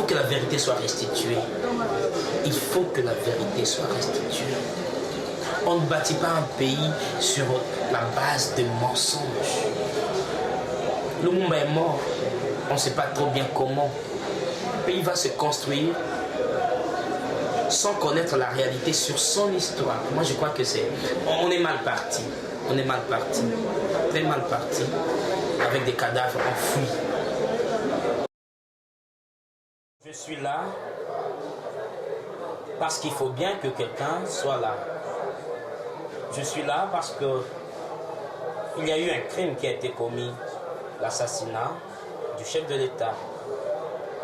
que la vérité soit restituée. Il faut que la vérité soit restituée. On ne bâtit pas un pays sur la base de mensonges. Lumumba est mort. On ne sait pas trop bien comment. Le pays va se construire sans connaître la réalité sur son histoire. Moi, je crois que on est mal parti. On est mal parti. Très mal parti. Avec des cadavres enfouis. Je suis là parce qu'il faut bien que quelqu'un soit là. Je suis là parce que il y a eu un crime qui a été commis, l'assassinat du chef de l'État.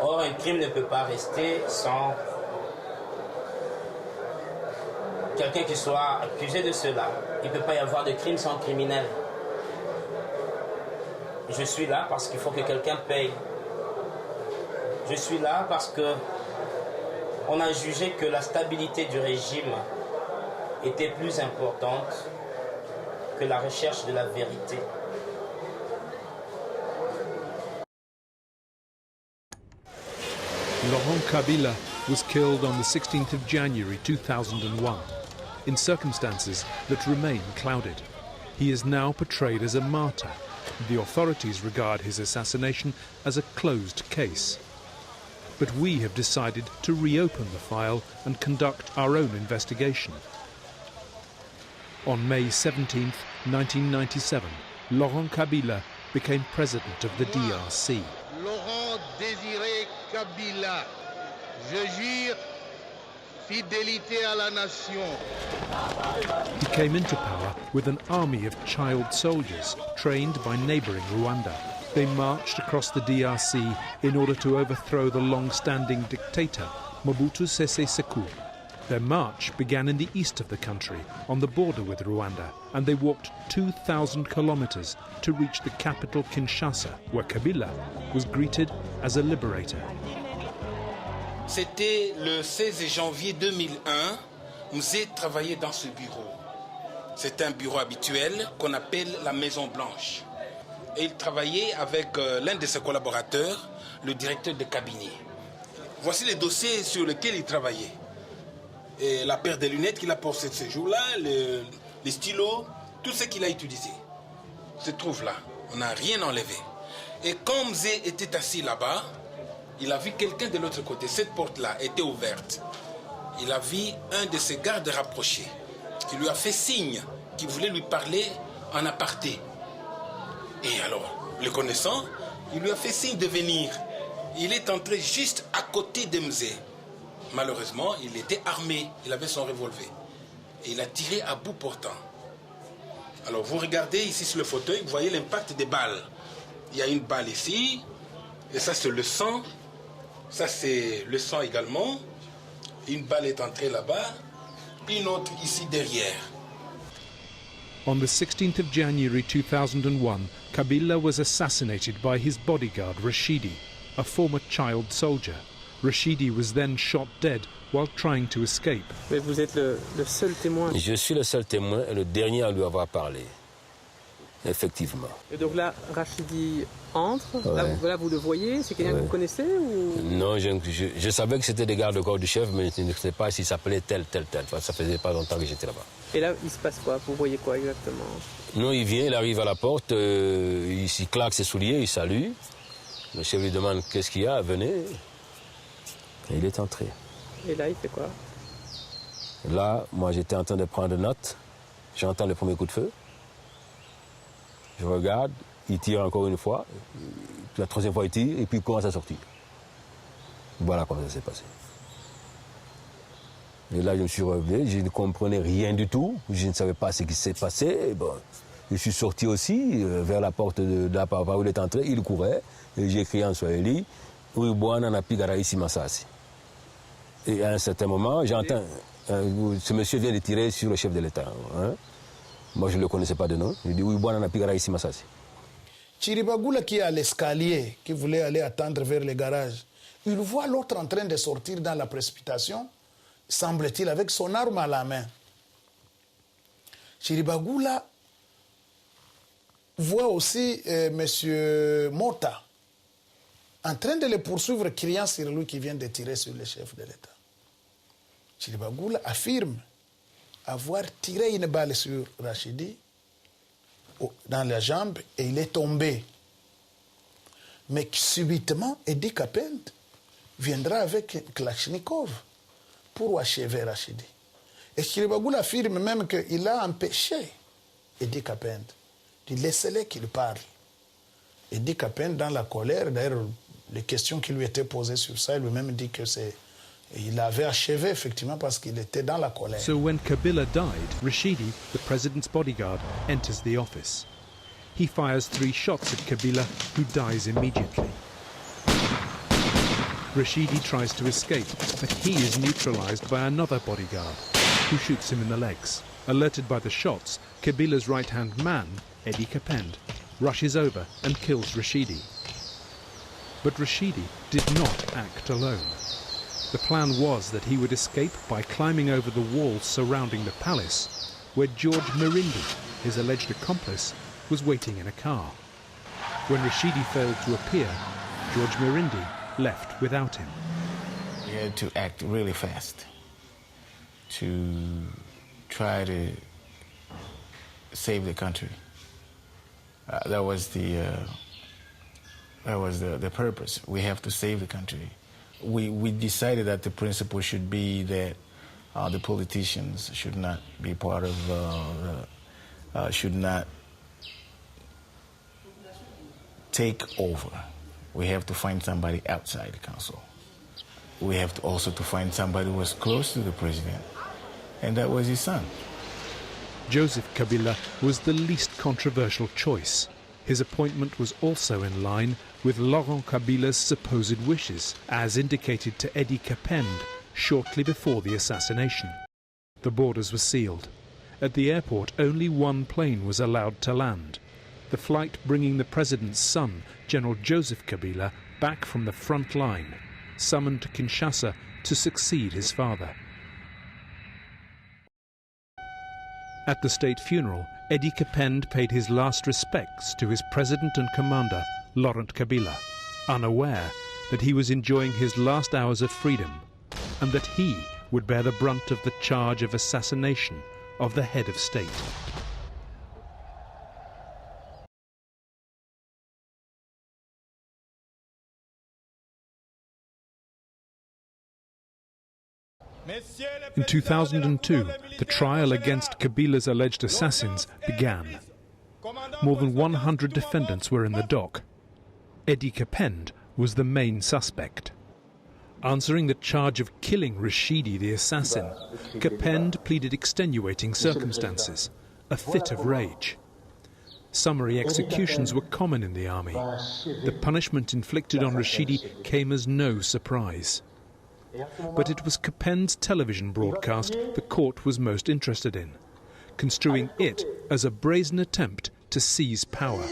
Or, un crime ne peut pas rester sans quelqu'un qui soit accusé de cela. Il ne peut pas y avoir de crime sans criminel. Je suis là parce qu'il faut que quelqu'un paye. Je suis là parce que on a jugé que la stabilité du régime était plus importante que la recherche de la vérité. Laurent Kabila was killed on the 16th of January 2001 in circumstances that remain clouded. He is now portrayed as a martyr. The authorities regard his assassination as a closed case. But we have decided to reopen the file and conduct our own investigation. On May 17, 1997, Laurent Kabila became president of the DRC. Laurent Désiré Kabila, je jure fidélité à la nation. He came into power with an army of child soldiers trained by neighbouring Rwanda. They marched across the DRC in order to overthrow the long-standing dictator, Mobutu Sese Seko. Their march began in the east of the country, on the border with Rwanda, and they walked 2,000 kilometers to reach the capital Kinshasa, where Kabila was greeted as a liberator. C'était le 16 janvier 2001, j'ai travaillé dans ce bureau. C'est un bureau habituel qu'on appelle la Maison Blanche. Et il travaillait avec l'un de ses collaborateurs, le directeur de cabinet. Voici les dossiers sur lesquels il travaillait. Et la paire de lunettes qu'il a portées ce jour-là, les stylos, tout ce qu'il a utilisé se trouve là. On n'a rien enlevé. Et comme Zé était assis là-bas, il a vu quelqu'un de l'autre côté. Cette porte-là était ouverte. Il a vu un de ses gardes rapprochés qui lui a fait signe qu'il voulait lui parler en aparté. Et alors, le connaissant, il lui a fait signe de venir. Il est entré juste à côté de Mzé. Malheureusement, il était armé. Il avait son revolver. Et il a tiré à bout portant. Alors, vous regardez ici sur le fauteuil, vous voyez l'impact des balles. Il y a une balle ici. Et ça, c'est le sang. Ça, c'est le sang également. Une balle est entrée là-bas. Une autre ici derrière. On the 16th of January 2001, Kabila was assassinated by his bodyguard Rashidi, a former child soldier. Rashidi was then shot dead while trying to escape. Mais vous êtes le seul témoin. Je suis le seul témoin et le dernier à lui avoir parlé. Effectivement. Et donc là, Rachidi entre, Ouais. là vous le voyez, c'est quelqu'un que vous connaissez ou... Non, je savais que c'était des gardes-corps du chef, mais je ne sais pas s'il s'appelait tel. Ça faisait pas longtemps que j'étais là-bas. Et là, il se passe quoi? Vous voyez quoi exactement? Non, il vient, il arrive à la porte, il claque ses souliers, il salue. Le chef lui demande qu'est-ce qu'il y a, venez. Et il est entré. Et là, il fait quoi? Là, moi j'étais en train de prendre note, j'entends le premier coup de feu. Je regarde, il tire encore une fois, la troisième fois il tire, et puis il commence à sortir. Voilà comment ça s'est passé. Et là, je me suis relevé, je ne comprenais rien du tout, je ne savais pas ce qui s'est passé. Et bon, je suis sorti aussi vers la porte de la par où il est entré, il courait, et j'ai crié en swahili, Uibwana na pigara ici Masasi. Et à un certain moment, j'entends, ce monsieur vient de tirer sur le chef de l'État. Hein? Moi, je ne le connaissais pas de nom. Je dis, oui, bon, on a pigara ici, Massassi. Chiribagula qui est à l'escalier, qui voulait aller attendre vers le garage, il voit l'autre en train de sortir dans la précipitation, semble-t-il, avec son arme à la main. Chiribagula voit aussi M. Mota en train de le poursuivre, criant sur lui qui vient de tirer sur le chef de l'État. Chiribagoula affirme avoir tiré une balle sur Rachidi dans la jambe et il est tombé. Mais subitement, Edi Kapend viendra avec Kalachnikov pour achever Rachidi. Et Chiribagoula affirme même qu'il a empêché Edi Kapend de laisser qu'il parle. Edi Kapend, dans la colère, d'ailleurs, les questions qui lui étaient posées sur ça, il lui-même dit que il avait achevé effectivement parce qu'il était dans la colère. So when Kabila died, Rashidi, the president's bodyguard, enters the office. He fires 3 shots at Kabila, who dies immediately. Rashidi tries to escape, but he is neutralized by another bodyguard, who shoots him in the legs. Alerted by the shots, Kabila's right-hand man, Edi Kapend, rushes over and kills Rashidi. But Rashidi did not act alone. The plan was that he would escape by climbing over the walls surrounding the palace, where George Mirindi, his alleged accomplice, was waiting in a car. When Rashidi failed to appear, George Mirindi left without him. We had to act really fast to try to save the country. That was the purpose. We have to save the country. We decided that the principle should be that the politicians should not be part of, should not take over. We have to find somebody outside the council. We have to also find somebody who was close to the president, and that was his son. Joseph Kabila was the least controversial choice. His appointment was also in line with Laurent Kabila's supposed wishes, as indicated to Edi Kapend shortly before the assassination. The borders were sealed. At the airport, only 1 plane was allowed to land. The flight bringing the president's son, General Joseph Kabila, back from the front line, summoned to Kinshasa to succeed his father. At the state funeral, Edi Kapend paid his last respects to his president and commander, Laurent Kabila, unaware that he was enjoying his last hours of freedom and that he would bear the brunt of the charge of assassination of the head of state. In 2002, the trial against Kabila's alleged assassins began. More than 100 defendants were in the dock. Edi Kapend was the main suspect. Answering the charge of killing Rashidi the assassin, Kapend pleaded extenuating circumstances, a fit of rage. Summary executions were common in the army. The punishment inflicted on Rashidi came as no surprise. But it was Kapend's television broadcast the court was most interested in, construing it as a brazen attempt to seize power.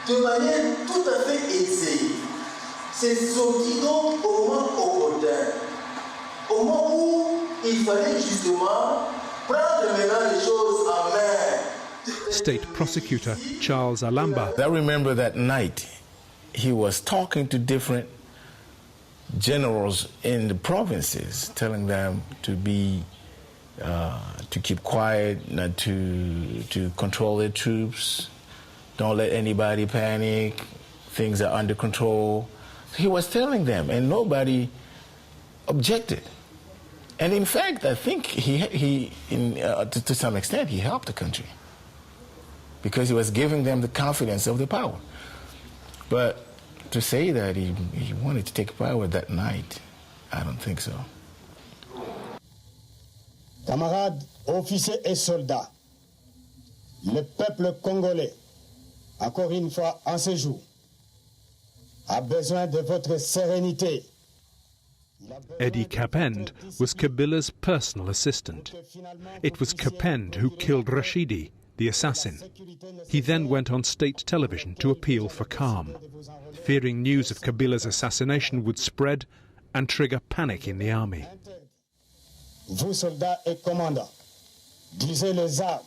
De manière tout à fait aisée. C'est sorti donc au moment opportun. Au moment où il fallait justement prendre maintenant les choses en main. State prosecutor Charles Alamba. I remember that night he was talking to different generals in the provinces, telling them to be to keep quiet, not to control their troops. Don't let anybody panic. Things are under control. He was telling them, and nobody objected. And in fact, I think to some extent, he helped the country because he was giving them the confidence of the power. But to say that he wanted to take power that night, I don't think so. Camarades, officiers et soldats, le peuple congolais, encore une fois en ce jour, a besoin de votre sérénité. Edi Kapend was Kabila's personal assistant. It was Kapend who killed Rashidi, the assassin. He then went on state television to appeal for calm, fearing news of Kabila's assassination would spread and trigger panic in the army. Vous, soldats et commandants, glisez les armes,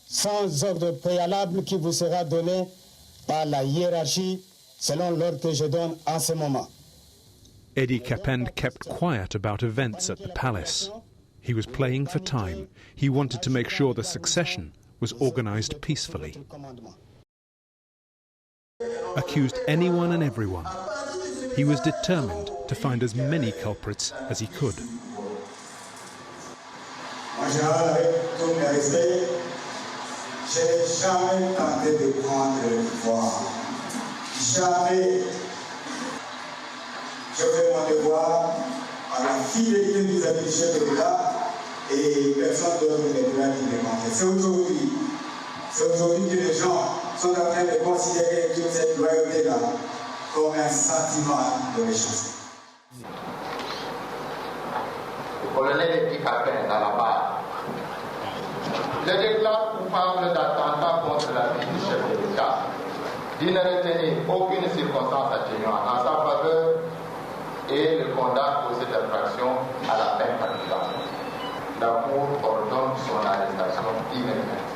sans ordre préalable qui vous sera donné par la hiérarchie selon l'ordre que je donne en ce moment. Eddie Capend kept quiet about events at the palace. He was playing for time. He wanted to make sure the succession was organized peacefully. Accused anyone and everyone. He was determined to find as many culprits as he could. Je n'ai jamais tenté de prendre le pouvoir. Jamais. Je fais mon devoir à la fidélité vis-à-vis du chef de l'État et personne d'autre ne pourra m'y démontrer. C'est aujourd'hui que les gens sont en train de considérer toute cette loyauté-là comme un sentiment de méchanceté. Le colonel Eddie Capend à la barre. Le déclare coupable d'attentat contre la vie du chef de l'État, d'y ne retenir aucune circonstance atténuante en sa faveur et le condamne pour cette infraction à la peine capitale. La Cour ordonne son arrestation immédiate.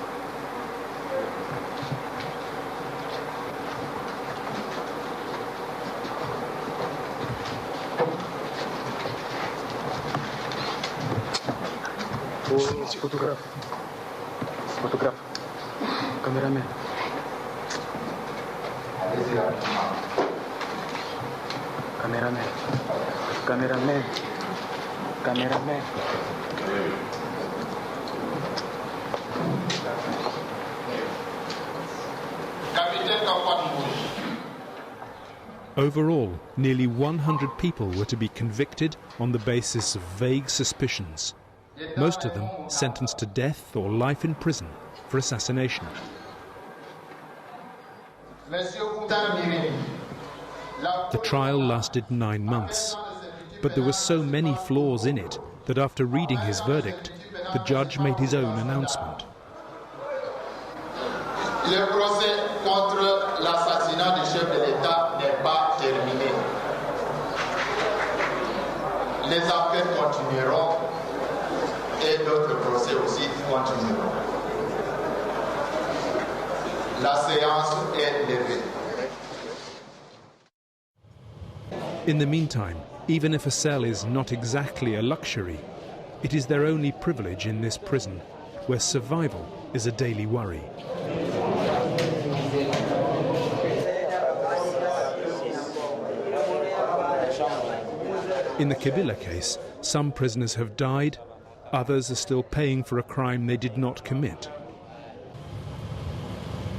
Photographe. Photographe. Caméraman. Allez-y rapidement. Caméraman. Caméraman. Caméraman. Capitaine Kapouane. Overall, nearly 100 people were to be convicted on the basis of vague suspicions. Most of them sentenced to death or life in prison for assassination. The trial lasted 9 months, but there were so many flaws in it that after reading his verdict, the judge made his own announcement. Le procès contre l'assassinat du chef de l'État n'est pas terminé. Les enquêtes continueront et d'autres procès aussi continueront. La séance est levée. In the meantime, even if a cell is not exactly a luxury, it is their only privilege in this prison, where survival is a daily worry. In the Kabila case, some prisoners have died, others are still paying for a crime they did not commit.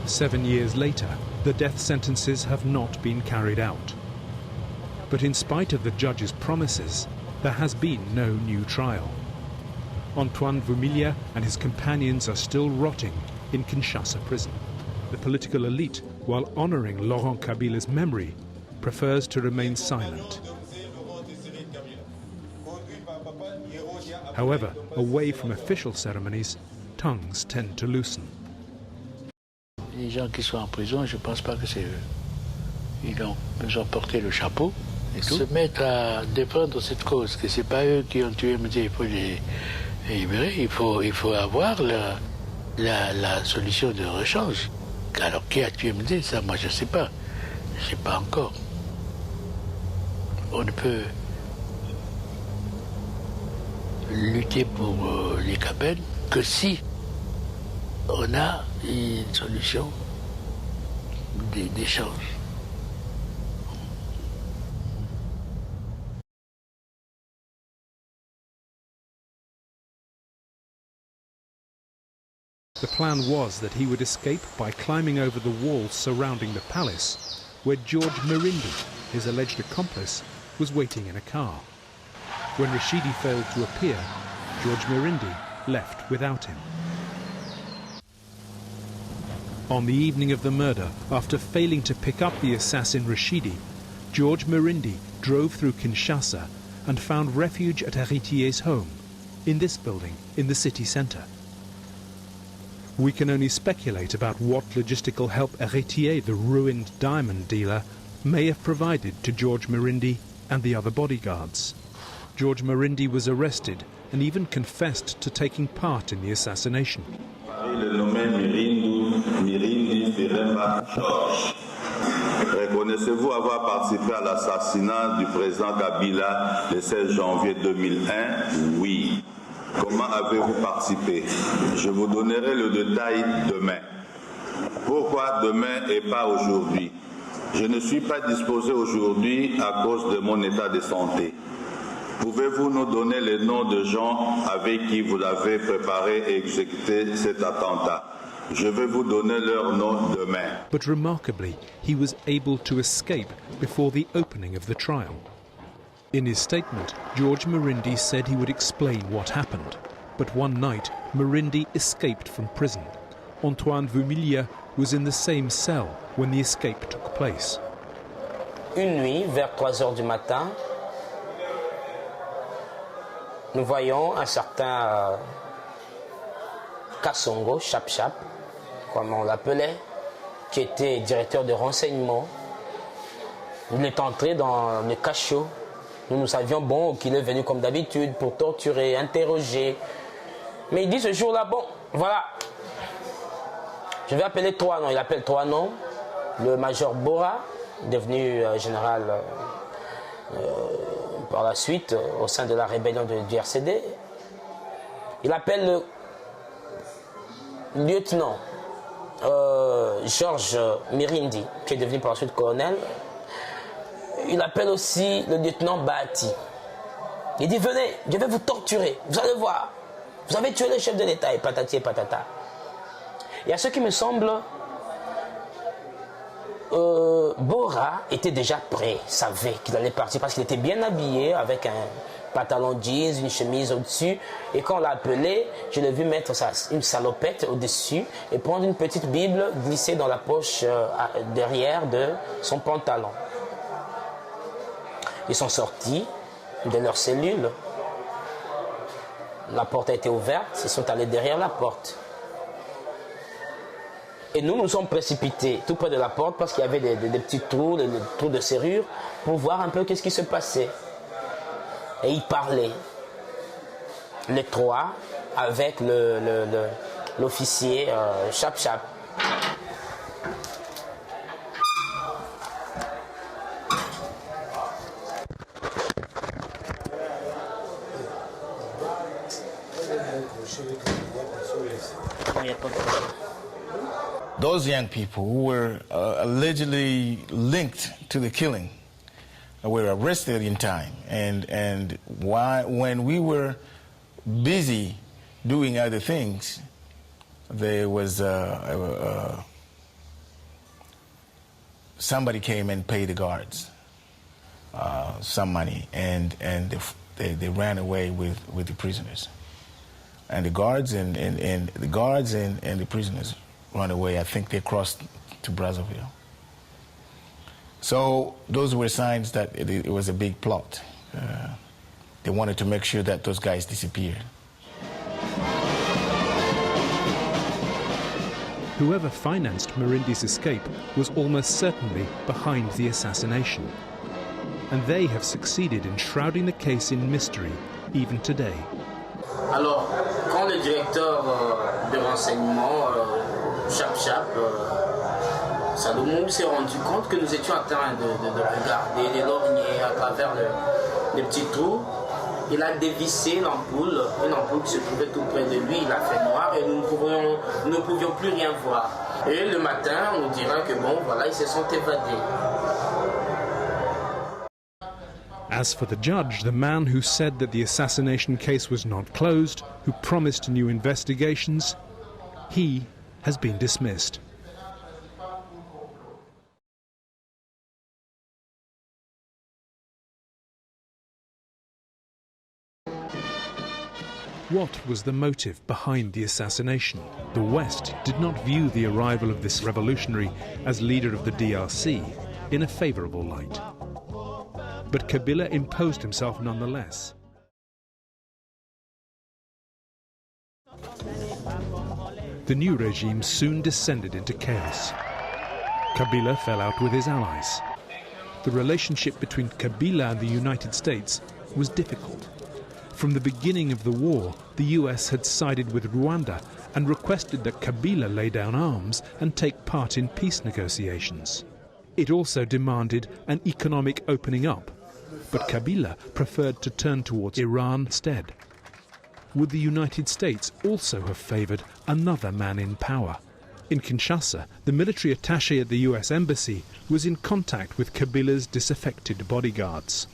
7 years later, the death sentences have not been carried out. But in spite of the judge's promises, there has been no new trial. Antoine Vumilia and his companions are still rotting in Kinshasa prison. The political elite, while honoring Laurent Kabila's memory, prefers to remain silent. However, away from official ceremonies, tongues tend to loosen. Les gens qui sont en prison, je ne pense pas que c'est eux. Ils ont porté le chapeau et tout. Se mettre à défendre cette cause, que ce n'est pas eux qui ont tué, mais il faut les libérer. Il faut avoir la solution de rechange. Alors qui a tué MD, ça moi je ne sais pas. Je ne sais pas encore. On ne peut lutter pour les Capend que si on a une solution d'échange. The plan was that he would escape by climbing over the walls surrounding the palace, where George Mirindi, his alleged accomplice, was waiting in a car. When Rashidi failed to appear, George Mirindi left without him. On the evening of the murder, after failing to pick up the assassin Rashidi, George Mirindi drove through Kinshasa and found refuge at Héritier's home, in this building in the city centre. We can only speculate about what logistical help Héritier, the ruined diamond dealer, may have provided to George Mirindi and the other bodyguards. George Mirindi was arrested and even confessed to taking part in the assassination. le nommé Mirindi Firemba George. Reconnaissez-vous avoir participé à l'assassinat du président Kabila le 16 janvier 2001? Oui. Comment avez-vous participé? Je vous donnerai le détail demain. Pourquoi demain et pas aujourd'hui? Je ne suis pas disposé aujourd'hui à cause de mon état de santé. Pouvez-vous nous donner les noms de gens avec qui vous avez préparé et exécuté cet attentat? Je vais vous donner leurs noms demain. But remarkably, he was able to escape before the opening of the trial. In his statement, George Mirindi said he would explain what happened. But one night, Mirindi escaped from prison. Antoine Vumilia was in the same cell when the escape took place. Une nuit, vers 3 heures du matin, nous voyons un certain Kassongo, Chap-Chap, comme on l'appelait, qui était directeur de renseignement. Il est entré dans le cachot. Nous savions bon qu'il est venu comme d'habitude pour torturer, interroger. Mais il dit ce jour-là, bon, voilà, je vais appeler 3 noms. Il appelle 3 noms. Le major Bora, devenu général par la suite au sein de la rébellion du RCD. Il appelle le lieutenant Georges Mirindi, qui est devenu par la suite colonel. Il appelle aussi le lieutenant Bahati. Il dit, venez, je vais vous torturer, vous allez voir. Vous avez tué le chef de l'État, et patati et patata. Et à ce qui me semble, Bora était déjà prêt, savait qu'il allait partir parce qu'il était bien habillé avec un pantalon jeans, une chemise au-dessus. Et quand on l'a appelé, je l'ai vu mettre une salopette au-dessus et prendre une petite Bible glissée dans la poche derrière de son pantalon. Ils sont sortis de leur cellule. La porte a été ouverte, ils sont allés derrière la porte. Et nous nous sommes précipités tout près de la porte parce qu'il y avait des petits trous, des trous de serrure, pour voir un peu qu'est-ce qui se passait. Et ils parlaient, les 3, avec l'officier Chap-Chap. Those young people who were allegedly linked to the killing were arrested in time, and when we were busy doing other things, there was somebody came and paid the guards some money, and they ran away with the prisoners, and the guards and the prisoners run away. I think they crossed to Brazzaville. So those were signs that it was a big plot. They wanted to make sure that those guys disappeared. Whoever financed Mirindi's escape was almost certainly behind the assassination. And they have succeeded in shrouding the case in mystery even today. Alors, quand le directeur de renseignement, Chap-Chap, Salomon, s'est rendu compte que nous étions en train de regarder les lorgnets à travers les petits trous, il a dévissé l'ampoule, une ampoule qui se trouvait tout près de lui, il a fait noir et nous ne pouvions plus rien voir. Et le matin, on nous dira que bon, voilà, ils se sont évadés. As for the judge, the man who said that the assassination case was not closed, who promised new investigations, he has been dismissed. What was the motive behind the assassination? The West did not view the arrival of this revolutionary as leader of the DRC in a favorable light. But Kabila imposed himself nonetheless. The new regime soon descended into chaos. Kabila fell out with his allies. The relationship between Kabila and the United States was difficult. From the beginning of the war, the US had sided with Rwanda and requested that Kabila lay down arms and take part in peace negotiations. It also demanded an economic opening up, but Kabila preferred to turn towards Iran instead. Would the United States also have favoured another man in power? In Kinshasa, the military attaché at the US Embassy was in contact with Kabila's disaffected bodyguards.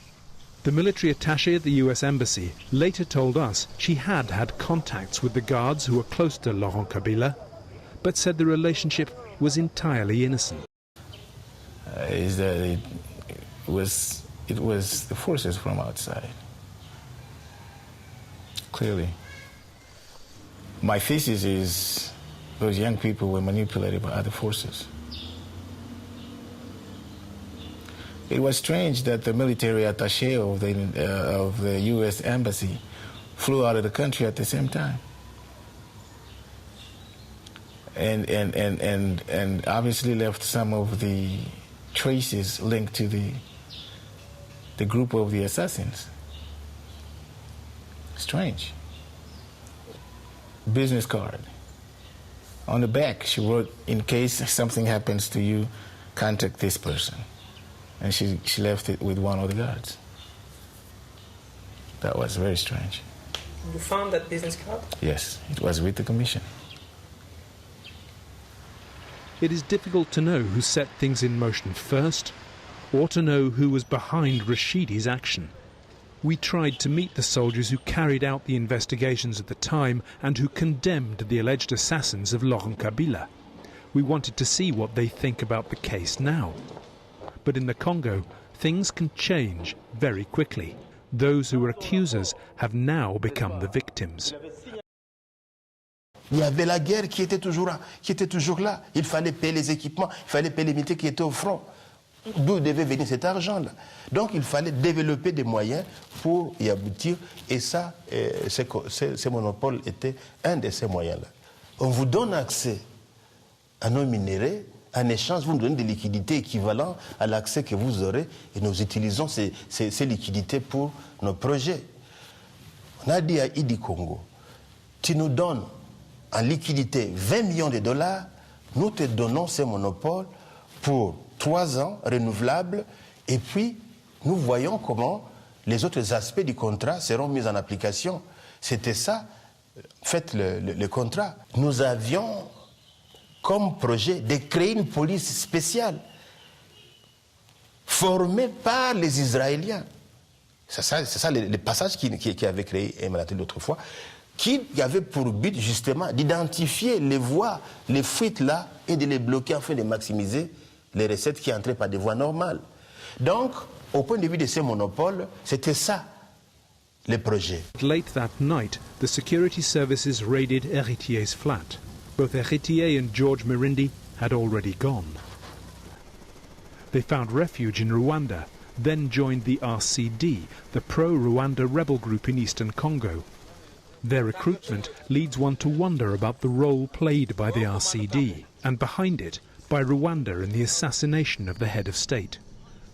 The military attaché at the US Embassy later told us she had had contacts with the guards who were close to Laurent Kabila, but said the relationship was entirely innocent. Is that it was the forces from outside. Clearly. My thesis is those young people were manipulated by other forces. It was strange that the military attaché of the U.S. Embassy flew out of the country at the same time. And obviously left some of the traces linked to the group of the assassins. Strange. Business card. On the back, she wrote, in case something happens to you, contact this person. And she left it with one of the guards. That was very strange. You found that business card? Yes, it was with the commission. It is difficult to know who set things in motion first, or to know who was behind Rashidi's action. We tried to meet the soldiers who carried out the investigations at the time and who condemned the alleged assassins of Laurent Kabila. We wanted to see what they think about the case now. But in the Congo, things can change very quickly. Those who were accusers have now become the victims. Il y avait la guerre qui était toujours là. Il fallait payer les équipements, il fallait payer les militaires qui étaient au front. D'où devait venir cet argent-là? Donc il fallait développer des moyens pour y aboutir. Et ça, ces monopoles étaient un de ces moyens-là. On vous donne accès à nos minéraux. En échange, vous nous donnez des liquidités équivalentes à l'accès que vous aurez et nous utilisons ces liquidités pour nos projets. On a dit à Idi Congo, tu nous donnes en liquidité 20 millions de dollars, nous te donnons ces monopoles pour 3 ans renouvelables et puis nous voyons comment les autres aspects du contrat seront mis en application. C'était ça, faites le contrat. Nous avions comme projet de créer une police spéciale formée par les Israéliens. C'est ça le passage qui avait créé Emmanuel l'autre fois, qui avait pour but justement d'identifier les voies, les fuites là, et de les bloquer afin de maximiser les recettes qui entraient par des voies normales. Donc, au point de vue de ces monopoles, c'était ça le projet. Late that night, the security services raided Héritier's flat. Both Héritier and George Mirindi had already gone. They found refuge in Rwanda, then joined the RCD, the pro-Rwanda rebel group in eastern Congo. Their recruitment leads one to wonder about the role played by the RCD, and behind it, by Rwanda in the assassination of the head of state.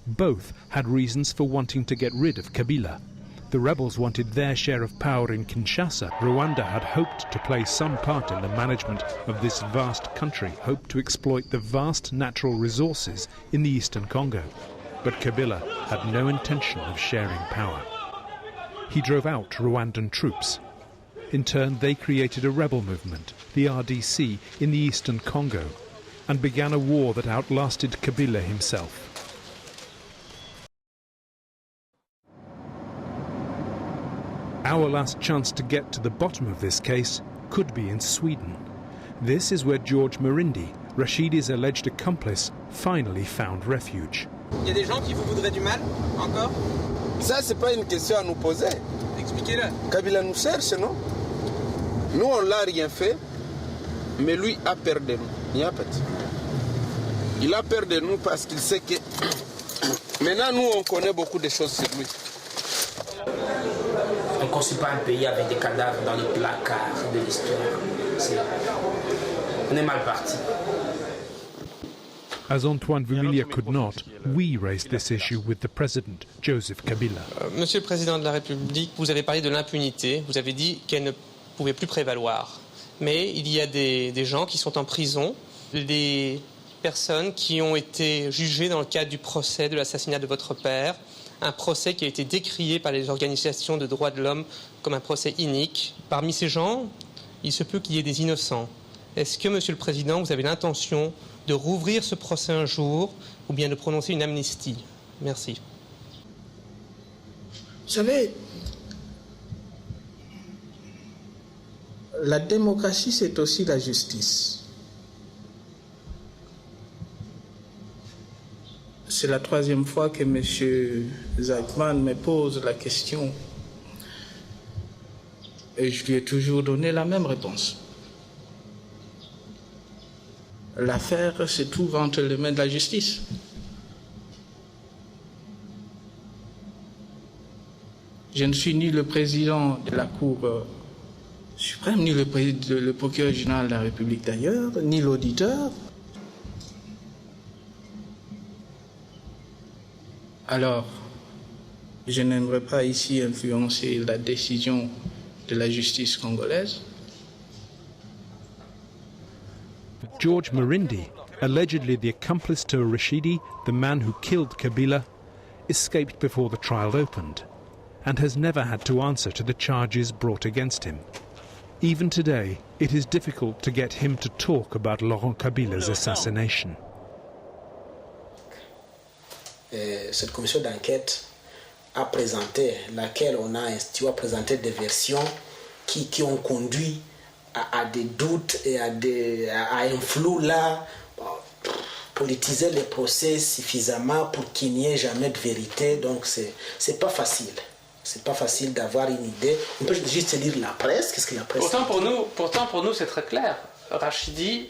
Both had reasons for wanting to get rid of Kabila. The rebels wanted their share of power in Kinshasa. Rwanda had hoped to play some part in the management of this vast country, hoped to exploit the vast natural resources in the eastern Congo. But Kabila had no intention of sharing power. He drove out Rwandan troops. In turn, they created a rebel movement, the RDC, in the eastern Congo, and began a war that outlasted Kabila himself. Our last chance to get to the bottom of this case could be in Sweden. This is where George Mirindi, Rashidi's alleged accomplice, finally found refuge. Il y a des gens qui vous voudraient du mal, encore? Ça, c'est pas une question à nous poser. Expliquez-le. Kabila nous cherche, non? Nous, on l'a rien fait, mais lui a peur de nous. Il a peur de nous parce qu'il sait que... Maintenant, nous, on connaît beaucoup de choses sur lui. On ne construit pas un pays avec des cadavres dans les placards de l'histoire. On est mal parti. As Antoine Vumilia could not, we raised this issue with the president, Joseph Kabila. Monsieur le Président de la République, vous avez parlé de l'impunité, vous avez dit qu'elle ne pouvait plus prévaloir. Mais il y a des gens qui sont en prison, des personnes qui ont été jugées dans le cadre du procès de l'assassinat de votre père, un procès qui a été décrié par les organisations de droits de l'homme comme un procès inique. Parmi ces gens, il se peut qu'il y ait des innocents. Est-ce que, Monsieur le Président, vous avez l'intention de rouvrir ce procès un jour ou bien de prononcer une amnistie? Merci. Vous savez, la démocratie, c'est aussi la justice. C'est la troisième fois que M. Zachman me pose la question et je lui ai toujours donné la même réponse. L'affaire se trouve entre les mains de la justice. Je ne suis ni le président de la Cour suprême, ni le procureur général de la République d'ailleurs, ni l'auditeur. Alors, je n'aimerais pas ici influencer la décision de la justice congolaise. George Marindi, allegedly the accomplice to Rashidi, the man who killed Kabila, escaped before the trial opened and has never had to answer to the charges brought against him. Even today, it is difficult to get him to talk about Laurent Kabila's assassination. Cette commission d'enquête a présenté, laquelle on a présenté des versions qui ont conduit à des doutes et à un flou là, politiser les procès suffisamment pour qu'il n'y ait jamais de vérité. Donc c'est pas facile. C'est pas facile d'avoir une idée. On peut juste lire la presse. Qu'est-ce que la presse Pourtant pour nous c'est très clair. Rachidi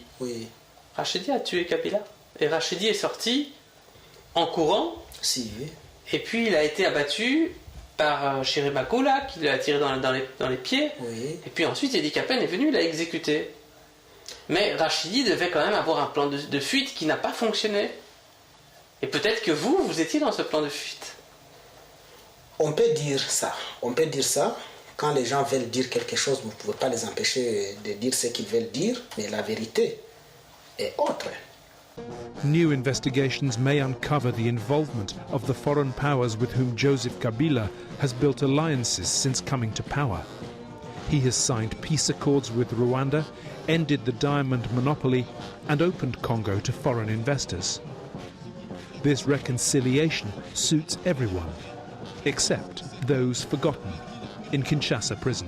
a tué Kabila. Et Rachidi est sorti en courant. Si. Et puis il a été abattu par Chirimakula qui l'a tiré dans les pieds. Oui. Et puis ensuite Idi Kapen est venu, l'a exécuté. Mais Rachidi devait quand même avoir un plan de fuite qui n'a pas fonctionné. Et peut-être que vous étiez dans ce plan de fuite. On peut dire ça. On peut dire ça. Quand les gens veulent dire quelque chose, vous ne pouvez pas les empêcher de dire ce qu'ils veulent dire. Mais la vérité est autre. New investigations may uncover the involvement of the foreign powers with whom Joseph Kabila has built alliances since coming to power. He has signed peace accords with Rwanda, ended the diamond monopoly, and opened Congo to foreign investors. This reconciliation suits everyone, except those forgotten in Kinshasa prison.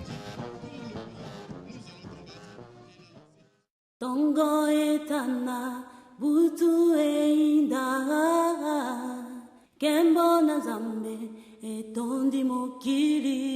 Butu einda Kembo na Zambe Etondi mokili